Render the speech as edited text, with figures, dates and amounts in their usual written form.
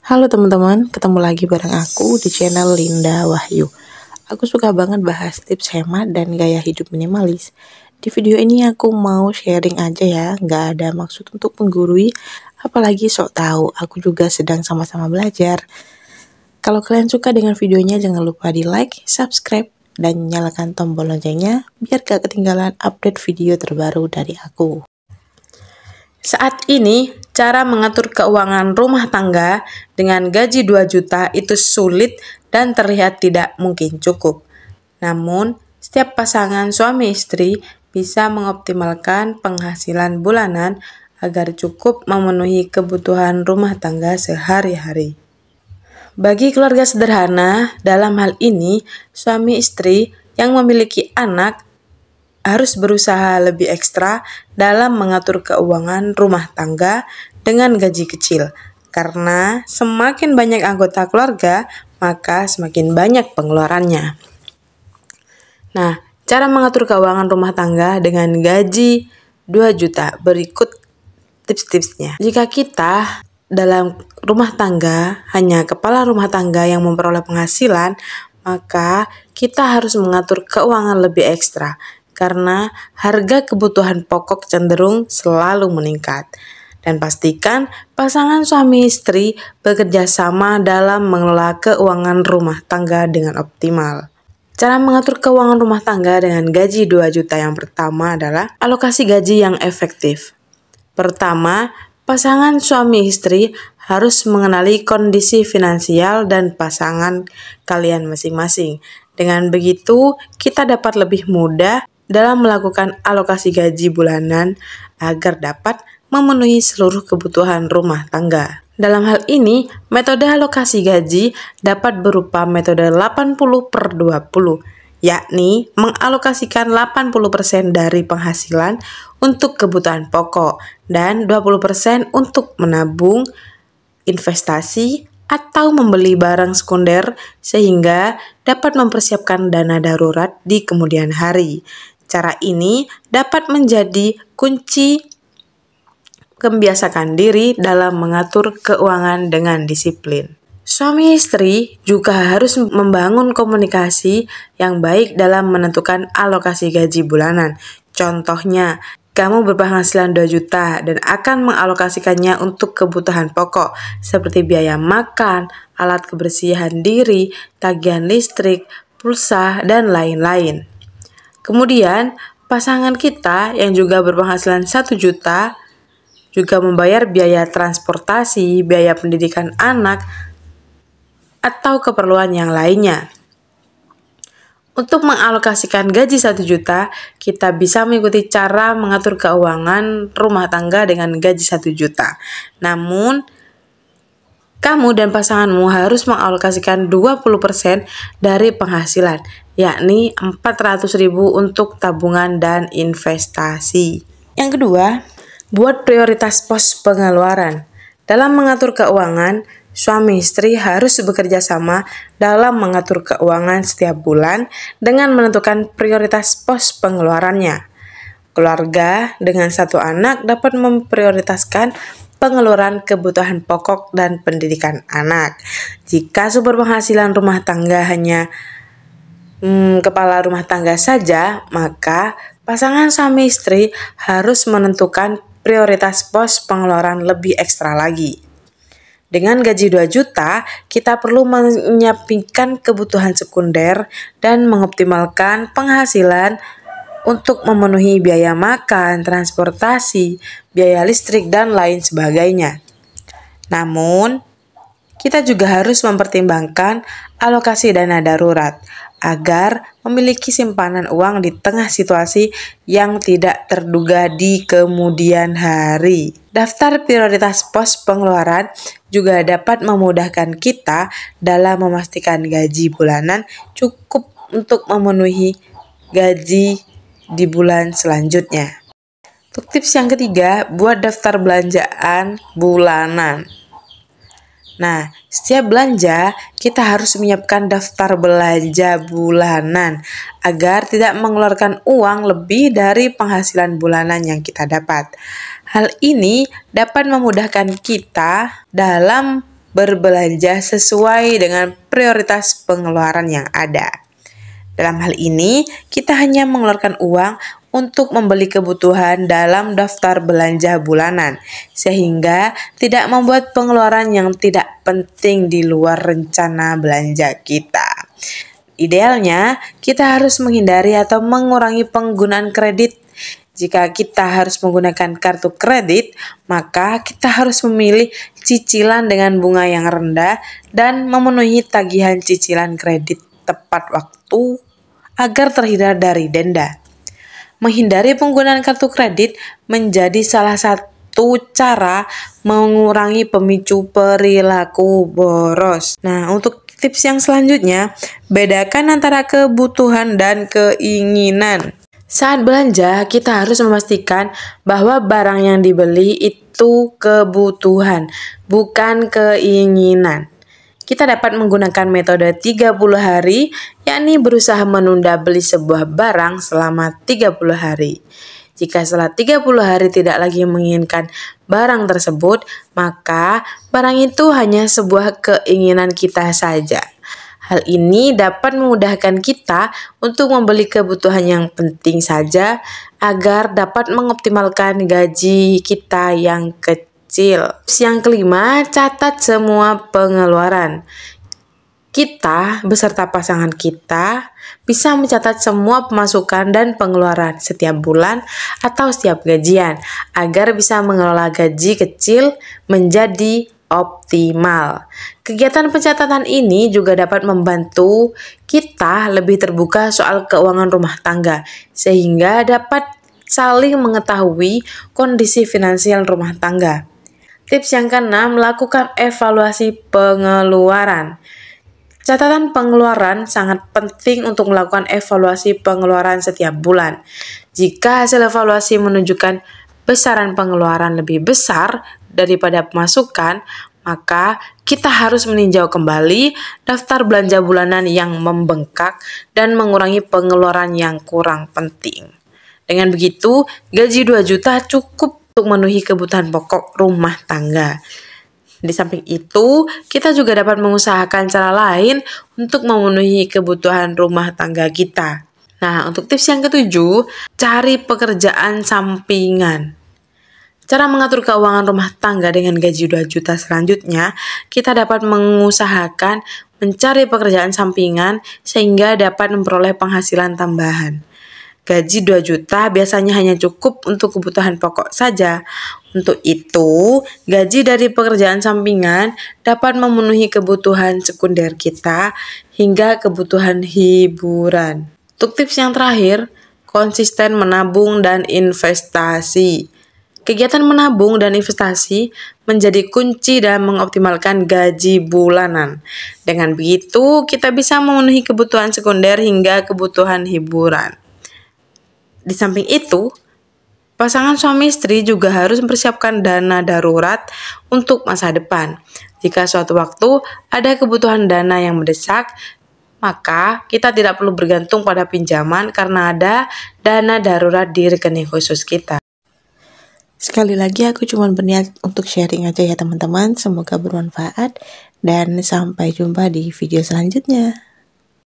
Halo teman-teman, ketemu lagi bareng aku di channel Linda Wahyu. Aku suka banget bahas tips hemat dan gaya hidup minimalis. Di video ini aku mau sharing aja ya, nggak ada maksud untuk menggurui, apalagi sok tahu. Aku juga sedang sama-sama belajar. Kalau kalian suka dengan videonya, jangan lupa di like, subscribe, dan nyalakan tombol loncengnya biar gak ketinggalan update video terbaru dari aku. Saat ini, cara mengatur keuangan rumah tangga dengan gaji 2 juta itu sulit dan terlihat tidak mungkin cukup. Namun, setiap pasangan suami istri bisa mengoptimalkan penghasilan bulanan agar cukup memenuhi kebutuhan rumah tangga sehari-hari. Bagi keluarga sederhana, dalam hal ini, suami istri yang memiliki anak harus berusaha lebih ekstra dalam mengatur keuangan rumah tangga dengan gaji kecil. Karena semakin banyak anggota keluarga, maka semakin banyak pengeluarannya. Nah, cara mengatur keuangan rumah tangga dengan gaji 2 juta, berikut tips-tipsnya. Jika kita dalam rumah tangga hanya kepala rumah tangga yang memperoleh penghasilan, maka kita harus mengatur keuangan lebih ekstra karena harga kebutuhan pokok cenderung selalu meningkat. Dan pastikan pasangan suami istri bekerja sama dalam mengelola keuangan rumah tangga dengan optimal. Cara mengatur keuangan rumah tangga dengan gaji 2 juta yang pertama adalah alokasi gaji yang efektif. Pertama, pasangan suami istri harus mengenali kondisi finansial dan pasangan kalian masing-masing. Dengan begitu, kita dapat lebih mudah dalam melakukan alokasi gaji bulanan agar dapat memenuhi seluruh kebutuhan rumah tangga. Dalam hal ini, metode alokasi gaji dapat berupa metode 80/20, yakni mengalokasikan 80% dari penghasilan untuk kebutuhan pokok dan 20% untuk menabung, investasi, atau membeli barang sekunder sehingga dapat mempersiapkan dana darurat di kemudian hari. Cara ini dapat menjadi kunci membiasakan diri dalam mengatur keuangan dengan disiplin. Suami istri juga harus membangun komunikasi yang baik dalam menentukan alokasi gaji bulanan. Contohnya, kamu berpenghasilan 2 juta dan akan mengalokasikannya untuk kebutuhan pokok seperti biaya makan, alat kebersihan diri, tagihan listrik, pulsa, dan lain-lain. Kemudian, pasangan kita yang juga berpenghasilan 1 juta juga membayar biaya transportasi, biaya pendidikan anak, atau keperluan yang lainnya. Untuk mengalokasikan gaji 1 juta, kita bisa mengikuti cara mengatur keuangan rumah tangga dengan gaji 1 juta. Namun, kamu dan pasanganmu harus mengalokasikan 20% dari penghasilan, yakni 400.000 untuk tabungan dan investasi. Yang kedua, buat prioritas pos pengeluaran. Dalam mengatur keuangan, suami istri harus bekerja sama dalam mengatur keuangan setiap bulan dengan menentukan prioritas pos pengeluarannya. Keluarga dengan 1 anak dapat memprioritaskan pengeluaran kebutuhan pokok dan pendidikan anak. Jika sumber penghasilan rumah tangga hanya kepala rumah tangga saja, maka pasangan suami istri harus menentukan prioritas pos pengeluaran lebih ekstra lagi. Dengan gaji 2 juta, kita perlu menyiapkan kebutuhan sekunder dan mengoptimalkan penghasilan untuk memenuhi biaya makan, transportasi, biaya listrik, dan lain sebagainya. Namun, kita juga harus mempertimbangkan alokasi dana darurat agar memiliki simpanan uang di tengah situasi yang tidak terduga di kemudian hari. Daftar prioritas pos pengeluaran juga dapat memudahkan kita dalam memastikan gaji bulanan cukup untuk memenuhi gaji di bulan selanjutnya. Untuk tips yang ketiga, buat daftar belanjaan bulanan. Nah, setiap belanja kita harus menyiapkan daftar belanja bulanan agar tidak mengeluarkan uang lebih dari penghasilan bulanan yang kita dapat. Hal ini dapat memudahkan kita dalam berbelanja sesuai dengan prioritas pengeluaran yang ada. Dalam hal ini, kita hanya mengeluarkan uang untuk membeli kebutuhan dalam daftar belanja bulanan, sehingga tidak membuat pengeluaran yang tidak penting di luar rencana belanja kita. Idealnya, kita harus menghindari atau mengurangi penggunaan kredit. Jika kita harus menggunakan kartu kredit, maka kita harus memilih cicilan dengan bunga yang rendah dan memenuhi tagihan cicilan kredit tepat waktu agar terhindar dari denda. Menghindari penggunaan kartu kredit menjadi salah satu cara mengurangi pemicu perilaku boros. Nah, untuk tips yang selanjutnya, bedakan antara kebutuhan dan keinginan. Saat belanja, kita harus memastikan bahwa barang yang dibeli itu kebutuhan, bukan keinginan. Kita dapat menggunakan metode 30 hari, yakni berusaha menunda beli sebuah barang selama 30 hari. Jika setelah 30 hari tidak lagi menginginkan barang tersebut, maka barang itu hanya sebuah keinginan kita saja. Hal ini dapat memudahkan kita untuk membeli kebutuhan yang penting saja agar dapat mengoptimalkan gaji kita yang kecil. Yang kelima, catat semua pengeluaran. Kita beserta pasangan kita bisa mencatat semua pemasukan dan pengeluaran setiap bulan atau setiap gajian agar bisa mengelola gaji kecil menjadi optimal. Kegiatan pencatatan ini juga dapat membantu kita lebih terbuka soal keuangan rumah tangga sehingga dapat saling mengetahui kondisi finansial rumah tangga. Tips yang keenam, lakukan evaluasi pengeluaran. Catatan pengeluaran sangat penting untuk melakukan evaluasi pengeluaran setiap bulan. Jika hasil evaluasi menunjukkan besaran pengeluaran lebih besar daripada pemasukan, maka kita harus meninjau kembali daftar belanja bulanan yang membengkak dan mengurangi pengeluaran yang kurang penting. Dengan begitu, gaji 2 juta cukup untuk memenuhi kebutuhan pokok rumah tangga. Di samping itu, kita juga dapat mengusahakan cara lain untuk memenuhi kebutuhan rumah tangga kita. Nah, untuk tips yang ketujuh, cari pekerjaan sampingan. Cara mengatur keuangan rumah tangga dengan gaji 2 juta selanjutnya, kita dapat mengusahakan mencari pekerjaan sampingan sehingga dapat memperoleh penghasilan tambahan. Gaji 2 juta biasanya hanya cukup untuk kebutuhan pokok saja. Untuk itu, gaji dari pekerjaan sampingan dapat memenuhi kebutuhan sekunder kita hingga kebutuhan hiburan. Untuk tips yang terakhir, konsisten menabung dan investasi. Kegiatan menabung dan investasi menjadi kunci dalam mengoptimalkan gaji bulanan. Dengan begitu, kita bisa memenuhi kebutuhan sekunder hingga kebutuhan hiburan. Di samping itu, pasangan suami istri juga harus mempersiapkan dana darurat untuk masa depan. Jika suatu waktu ada kebutuhan dana yang mendesak, maka kita tidak perlu bergantung pada pinjaman karena ada dana darurat di rekening khusus kita. Sekali lagi aku cuma berniat untuk sharing aja ya teman-teman, semoga bermanfaat dan sampai jumpa di video selanjutnya.